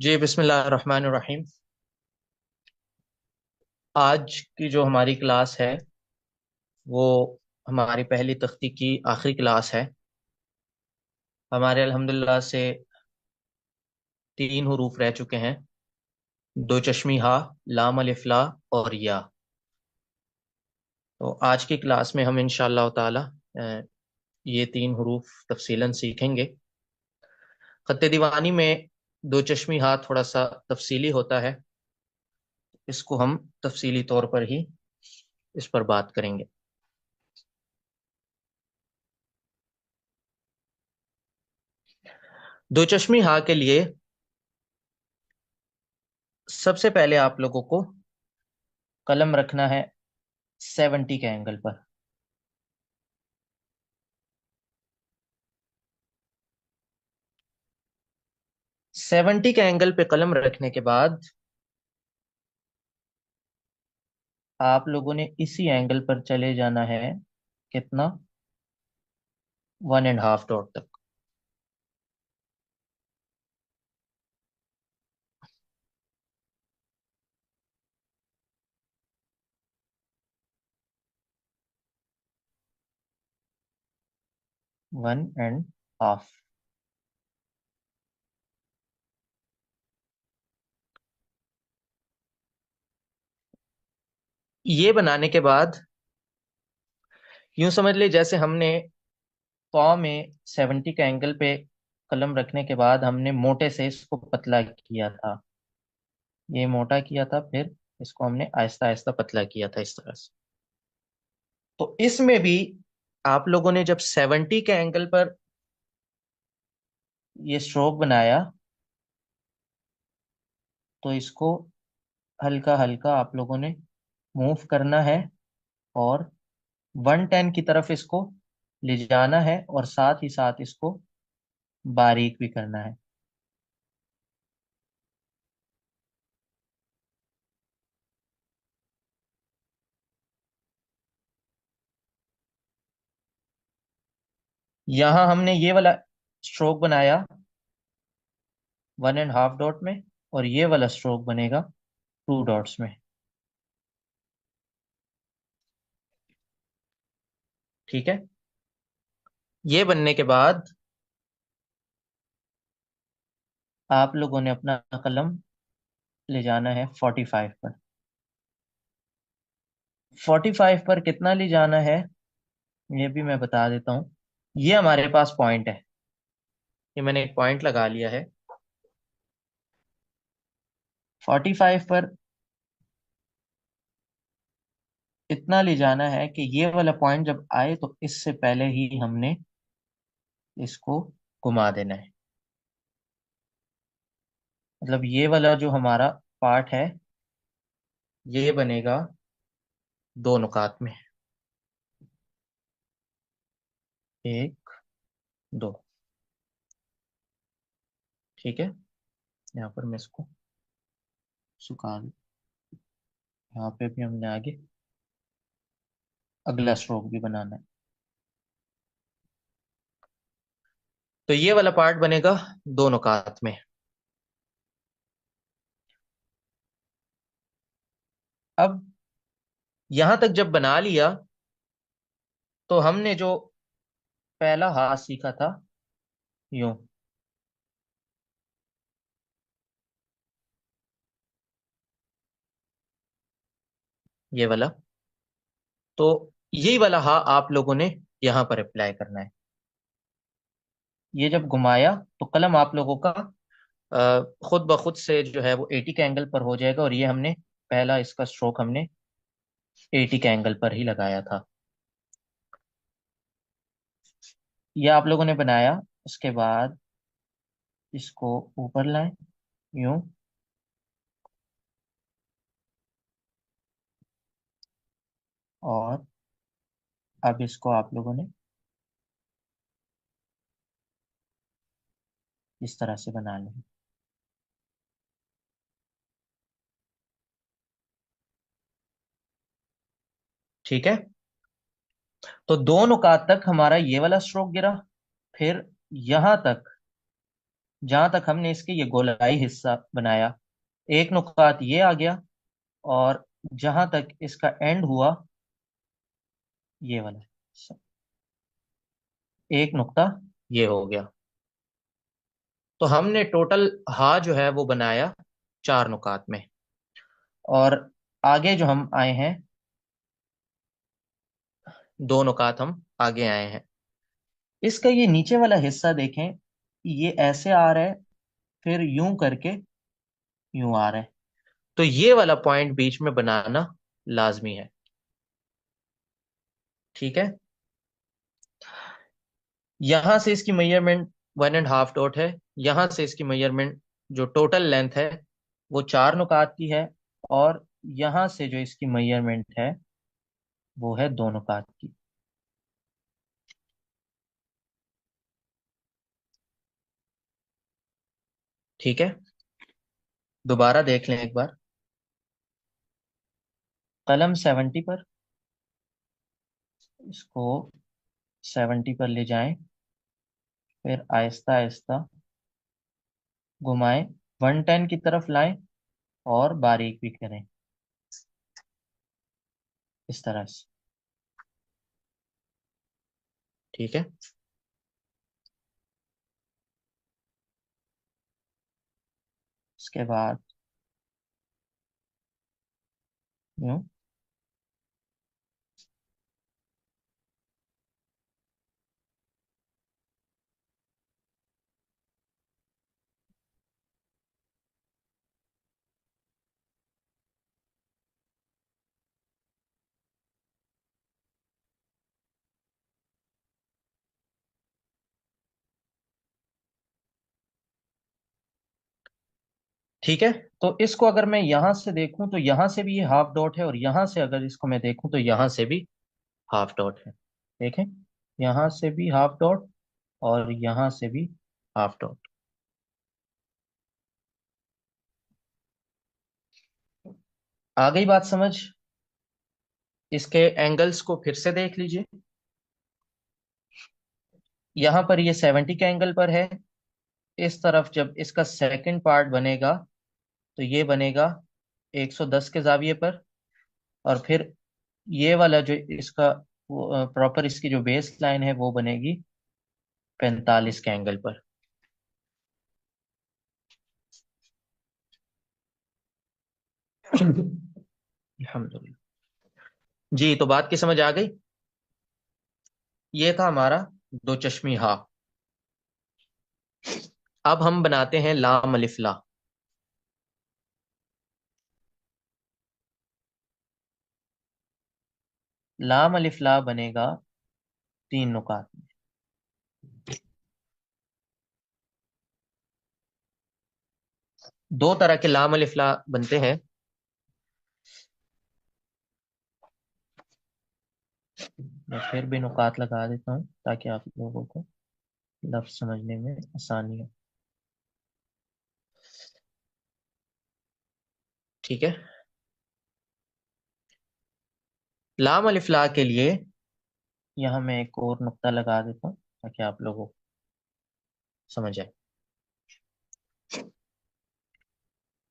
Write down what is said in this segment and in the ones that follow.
जी बिस्मिल्लाह रहमान रहीम। आज की जो हमारी क्लास है वो हमारी पहली तख्ती की आखिरी क्लास है। हमारे अल्हम्दुलिल्लाह से तीन हरूफ रह चुके हैं। दो चश्मी हा, लाम अलिफ ला और या। तो आज की क्लास में हम इंशाअल्लाह ताला ये तीन हरूफ तफसीलन सीखेंगे। खत्ते दीवानी में दो चश्मी हा थोड़ा सा तफसीली होता है। इसको हम तफसीली तौर पर ही इस पर बात करेंगे। दो चश्मी हा के लिए सबसे पहले आप लोगों को कलम रखना है 70 के एंगल पर। 70 के एंगल पे कलम रखने के बाद आप लोगों ने इसी एंगल पर चले जाना है। कितना? 1.5 डॉट तक। 1.5। ये बनाने के बाद यूं समझ ले जैसे हमने पौ में 70 के एंगल पे कलम रखने के बाद हमने मोटे से इसको पतला किया था। ये मोटा किया था, फिर इसको हमने आहिस्ता आहिस्ता पतला किया था इस तरह से। तो इसमें भी आप लोगों ने जब 70 के एंगल पर ये स्ट्रोक बनाया तो इसको हल्का हल्का आप लोगों ने मूव करना है और 110 की तरफ इसको ले जाना है और साथ ही साथ इसको बारीक भी करना है। यहां हमने ये वाला स्ट्रोक बनाया 1.5 डॉट में और ये वाला स्ट्रोक बनेगा 2 डॉट्स में। ठीक है। ये बनने के बाद आप लोगों ने अपना कलम ले जाना है 45 पर। 45 पर कितना ले जाना है ये भी मैं बता देता हूं। ये हमारे पास पॉइंट है। ये मैंने एक पॉइंट लगा लिया है 45 पर। इतना ले जाना है कि ये वाला पॉइंट जब आए तो इससे पहले ही हमने इसको घुमा देना है। मतलब ये वाला जो हमारा पार्ट है ये बनेगा दो नुकात में। एक, दो। ठीक है। यहाँ पर मैं इसको सुखा दूं। यहाँ पे भी हमने आगे अगला स्ट्रोक भी बनाना है। तो ये वाला पार्ट बनेगा दो नुकात में। अब यहां तक जब बना लिया तो हमने जो पहला हाथ सीखा था यूं, ये वाला, तो यही वाला हा आप लोगों ने यहां पर अप्लाई करना है। ये जब घुमाया तो कलम आप लोगों का खुद ब खुद से जो है वो 80 के एंगल पर हो जाएगा और ये हमने पहला इसका स्ट्रोक हमने 80 के एंगल पर ही लगाया था। ये आप लोगों ने बनाया। उसके बाद इसको ऊपर लाएं यूं और अब इसको आप लोगों ने इस तरह से बना लें। ठीक है। तो दो नुकात तक हमारा ये वाला स्ट्रोक गिरा। फिर यहां तक जहां तक हमने इसके ये गोलाई हिस्सा बनाया, एक नुकात ये आ गया, और जहां तक इसका एंड हुआ, ये वाला, एक नुक्ता ये हो गया। तो हमने टोटल हा जो है वो बनाया 4 नुकात में। और आगे जो हम आए हैं, 2 नुकात हम आगे आए हैं। इसका ये नीचे वाला हिस्सा देखें, ये ऐसे आ रहा है, फिर यूं करके यूं आ रहा है। तो ये वाला पॉइंट बीच में बनाना लाजमी है। ठीक है। यहां से इसकी मेजरमेंट 1.5 डॉट है। यहां से इसकी मेजरमेंट जो टोटल लेंथ है वो 4 नुकात की है। और यहां से जो इसकी मेजरमेंट है वो है 2 नुकात की। ठीक है। दोबारा देख लें एक बार। कलम 70 पर, इसको 70 पर ले जाएं, फिर आहिस्ता आहिस्ता घुमाएं, 110 की तरफ लाएं, और बारीक भी करें इस तरह से। ठीक है। इसके बाद यूं। ठीक है। तो इसको अगर मैं यहां से देखूं तो यहां से भी ये हाफ डॉट है, और यहां से अगर इसको मैं देखूं तो यहां से भी हाफ डॉट है। देखें, यहां से भी हाफ डॉट, और यहां से भी हाफ डॉट। आ गई बात समझ? इसके एंगल्स को फिर से देख लीजिए। यहां पर ये 70 के एंगल पर है। इस तरफ जब इसका सेकंड पार्ट बनेगा तो ये बनेगा 110 के जाविये पर। और फिर ये वाला जो इसका प्रॉपर इसकी जो बेस लाइन है वो बनेगी 45 के एंगल पर। अल्हम्दुलिल्लाह। जी, तो बात की समझ आ गई। ये था हमारा दो चश्मी हा। अब हम बनाते हैं लाम अलिफ ला। लाम अलिफ ला बनेगा 3 नुकात में। दो तरह के लाम अलिफ ला बनते हैं। मैं फिर भी नुकात लगा देता हूँ ताकि आप लोगों को लफ्ज समझने में आसानी हो। ठीक है। लाम अलिफ ला के लिए यहाँ मैं एक और नुक्ता लगा देता हूँ ताकि आप लोगों को समझ आए।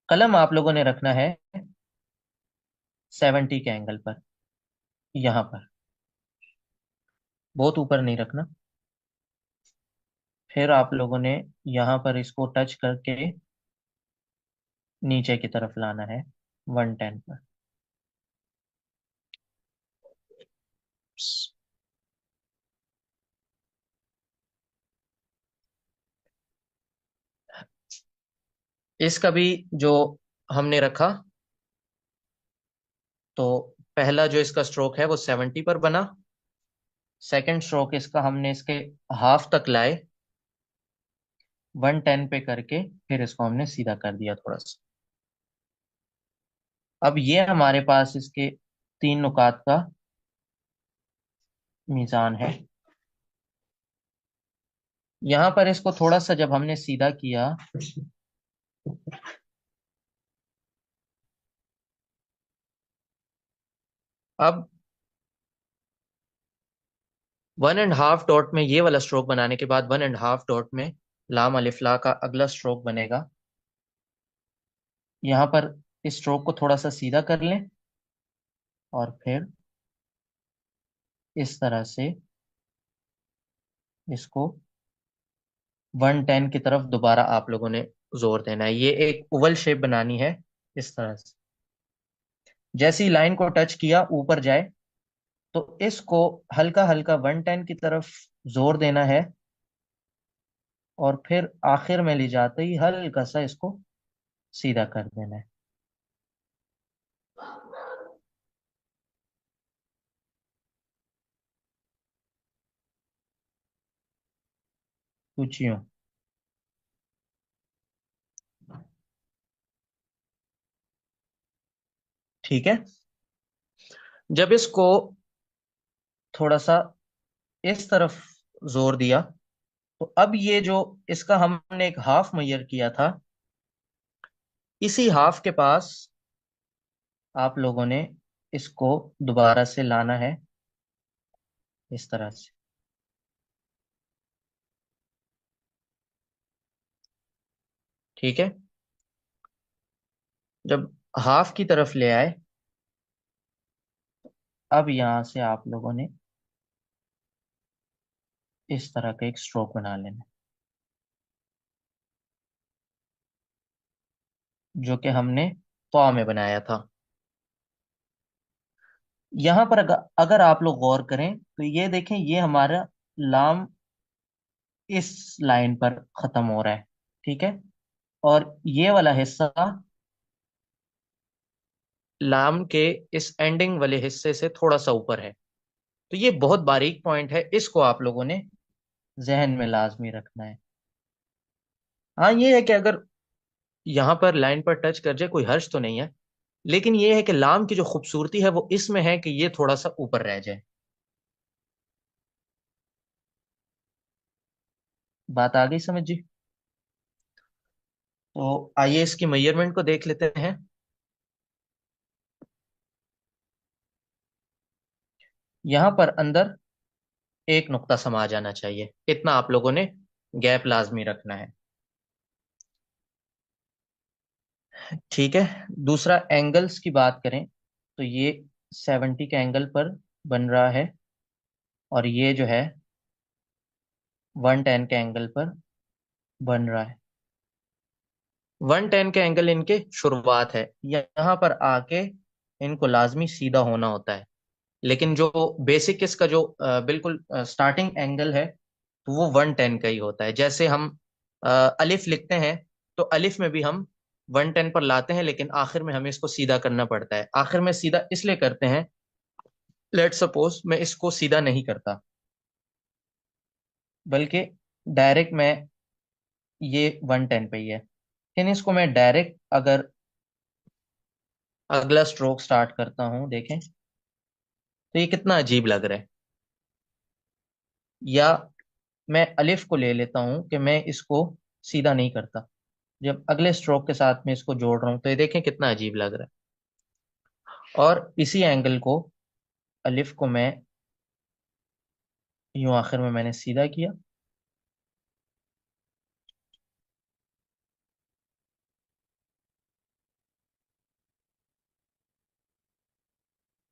कलम आप लोगों ने रखना है 70 के एंगल पर, यहाँ पर, बहुत ऊपर नहीं रखना। फिर आप लोगों ने यहाँ पर इसको टच करके नीचे की तरफ लाना है 110 पर। इसका भी जो हमने रखा, तो पहला जो इसका स्ट्रोक है वो 70 पर बना। सेकंड स्ट्रोक इसका हमने इसके हाफ तक लाए, 110 पे करके फिर इसको हमने सीधा कर दिया थोड़ा सा। अब ये हमारे पास इसके 3 नुकात का मीजान है। यहाँ पर इसको थोड़ा सा जब हमने सीधा किया, अब 1.5 डॉट में ये वाला स्ट्रोक बनाने के बाद 1.5 डॉट में लाम अलिफ ला का अगला स्ट्रोक बनेगा, यहाँ पर इस स्ट्रोक को थोड़ा सा सीधा कर लें और फिर इस तरह से इसको 110 की तरफ दोबारा आप लोगों ने जोर देना है। ये एक ओवल शेप बनानी है इस तरह से। जैसी लाइन को टच किया ऊपर जाए तो इसको हल्का हल्का 110 की तरफ जोर देना है, और फिर आखिर में ले जाते ही हल्का सा इसको सीधा कर देना है। कुछ यूं। ठीक है। जब इसको थोड़ा सा इस तरफ जोर दिया, तो अब ये जो इसका हमने एक हाफ मेजर किया था, इसी हाफ के पास आप लोगों ने इसको दोबारा से लाना है इस तरह से। ठीक है। जब हाफ की तरफ ले आए, अब यहां से आप लोगों ने इस तरह का एक स्ट्रोक बना लेना है, जो कि हमने तो में बनाया था। यहां पर अगर आप लोग गौर करें तो ये देखें, ये हमारा लाम इस लाइन पर खत्म हो रहा है। ठीक है। और ये वाला हिस्सा लाम के इस एंडिंग वाले हिस्से से थोड़ा सा ऊपर है। तो ये बहुत बारीक पॉइंट है, इसको आप लोगों ने जहन में लाजमी रखना है। हाँ, ये है कि अगर यहाँ पर लाइन पर टच कर जाए कोई हर्ज तो नहीं है, लेकिन ये है कि लाम की जो खूबसूरती है वो इसमें है कि ये थोड़ा सा ऊपर रह जाए। बात आ गई समझ जी? तो आइए इसकी मेजरमेंट को देख लेते हैं। यहां पर अंदर एक नुक्ता समा जाना चाहिए, इतना आप लोगों ने गैप लाजमी रखना है। ठीक है। दूसरा, एंगल्स की बात करें तो ये 70 के एंगल पर बन रहा है, और ये जो है 110 के एंगल पर बन रहा है। 110 के एंगल इनके शुरुआत है, यहाँ पर आके इनको लाजमी सीधा होना होता है। लेकिन जो बेसिक इसका जो बिल्कुल स्टार्टिंग एंगल है, तो वो 110 का ही होता है। जैसे हम अलिफ लिखते हैं, तो अलिफ में भी हम 110 पर लाते हैं, लेकिन आखिर में हमें इसको सीधा करना पड़ता है। आखिर में सीधा इसलिए करते हैं, लेट सपोज मैं इसको सीधा नहीं करता, बल्कि डायरेक्ट मैं ये 110 पे ही है, लेकिन इसको मैं डायरेक्ट अगर अगला स्ट्रोक स्टार्ट करता हूं, देखें तो ये कितना अजीब लग रहा है। या मैं अलिफ को ले लेता हूं कि मैं इसको सीधा नहीं करता, जब अगले स्ट्रोक के साथ में इसको जोड़ रहा हूं तो ये देखें कितना अजीब लग रहा है। और इसी एंगल को, अलिफ को मैं यूं आखिर में मैंने सीधा किया।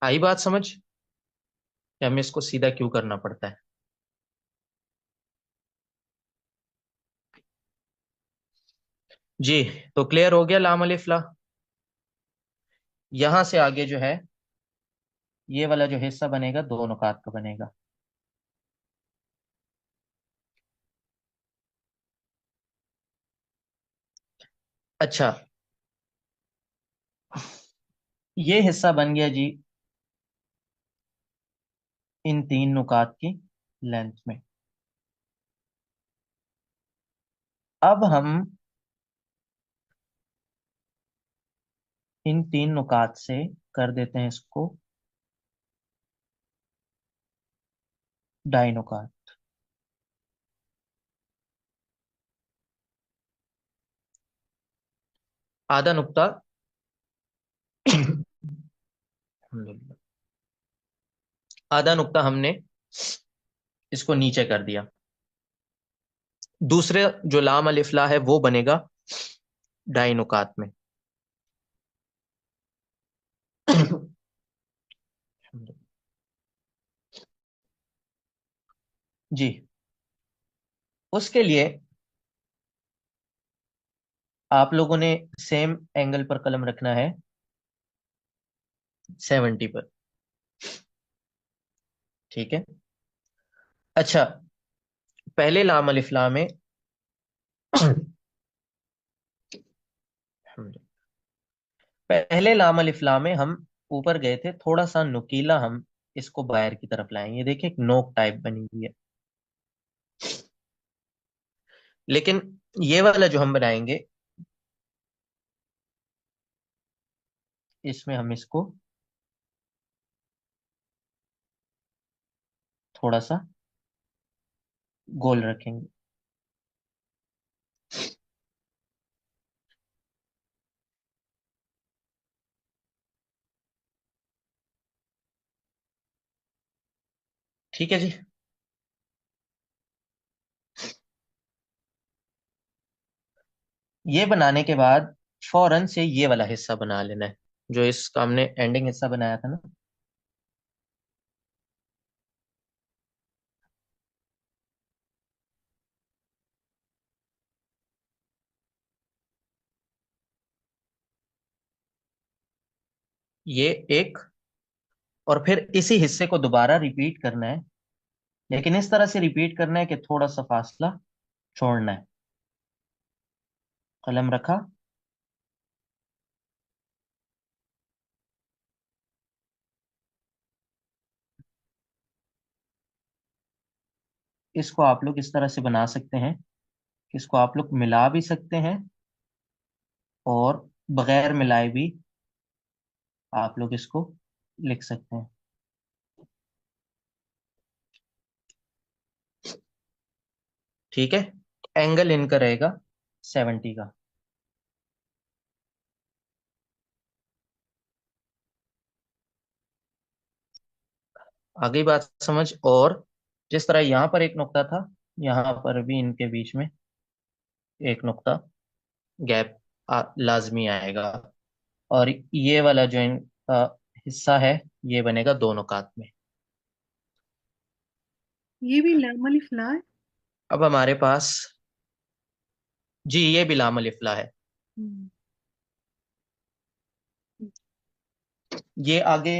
आई बात समझ कि हमें इसको सीधा क्यों करना पड़ता है? जी। तो क्लियर हो गया लाम अलिफ ला। यहां से आगे जो है, ये वाला जो हिस्सा बनेगा दो नुकात का बनेगा। अच्छा, ये हिस्सा बन गया जी इन तीन नुकात की लेंथ में। अब हम इन तीन नुकात से कर देते हैं इसको डाई नुकात। आधा नुक्ता अल्हम्दुलिल्लाह, आधा नुक्ता हमने इसको नीचे कर दिया। दूसरे जो लाम अलिफ ला है वो बनेगा दाई नुकात में। जी। उसके लिए आप लोगों ने सेम एंगल पर कलम रखना है, 70 पर। ठीक है। अच्छा, पहले लाम अलिफ ला में पहले लाम अलिफ ला में हम ऊपर गए थे, थोड़ा सा नुकीला हम इसको बाहर की तरफ लाएंगे। ये देखिए एक नोक टाइप बनी हुई है। लेकिन ये वाला जो हम बनाएंगे, इसमें हम इसको थोड़ा सा गोल रखेंगे। ठीक है जी। ये बनाने के बाद फौरन से ये वाला हिस्सा बना लेना है, जो इसका हमने एंडिंग हिस्सा बनाया था ना। ये एक, और फिर इसी हिस्से को दोबारा रिपीट करना है, लेकिन इस तरह से रिपीट करना है कि थोड़ा सा फासला छोड़ना है। कलम रखा, इसको आप लोग इस तरह से बना सकते हैं कि इसको आप लोग मिला भी सकते हैं, और बगैर मिलाए भी आप लोग इसको लिख सकते हैं। ठीक है। एंगल इनका रहेगा 70 का। आ गई बात समझ? और जिस तरह यहां पर एक नुक्ता था, यहां पर भी इनके बीच में एक नुक्ता गैप लाजमी आएगा। और ये वाला जो इनका हिस्सा है, ये बनेगा दो नुकात में। ये भी लाम अलिफ ला है। अब हमारे पास, जी, ये भी लाम अलिफ ला है। हम्म, ये आगे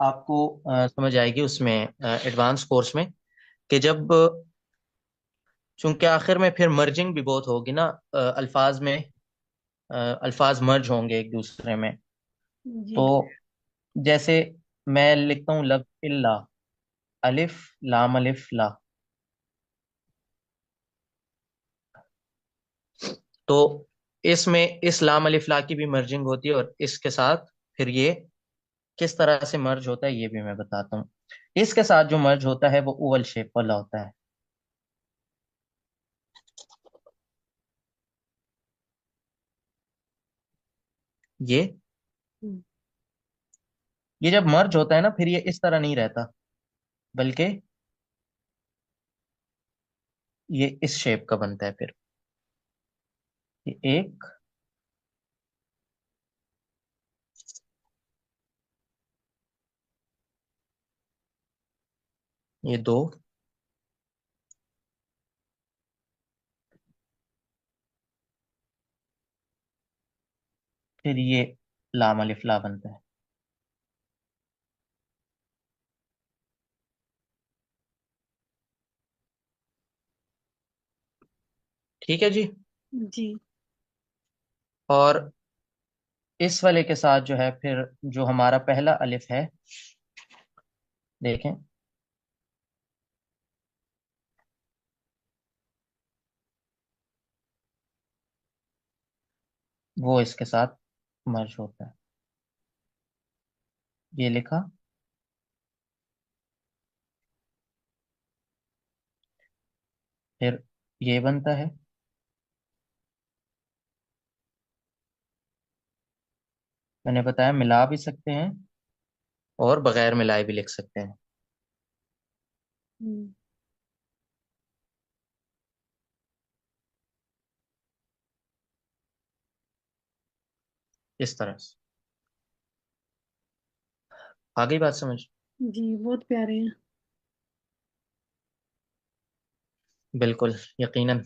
आपको समझ आएगी उसमें, एडवांस कोर्स में, कि जब, चूंकि आखिर में फिर मर्जिंग भी बहुत होगी ना, अल्फाज में, अल्फाज मर्ज होंगे एक दूसरे में। जी। तो जैसे मैं लिखता हूँ लफ इल्ला, अलिफ लाम अलिफ ला, तो इसमें इस लाम अलिफ ला की भी मर्जिंग होती है, और इसके साथ फिर ये किस तरह से मर्ज होता है ये भी मैं बताता हूँ। इसके साथ जो मर्ज होता है वो ओवल शेप वाला होता है। ये हम्म, ये जब मर्ज होता है ना, फिर ये इस तरह नहीं रहता, बल्कि ये इस शेप का बनता है फिर। ये एक, ये दो, फिर ये लाम अलिफ ला बनता है। ठीक है जी। जी। और इस वाले के साथ जो है, फिर जो हमारा पहला अलिफ है, देखें, वो इसके साथ मर्ज होता है। ये लिखा, फिर ये बनता है। मैंने बताया मिला भी सकते हैं, और बगैर मिलाए भी लिख सकते हैं। हम्म, इस तरह से। आ गई बात समझ? जी बहुत प्यारे हैं। बिल्कुल, यकीनन।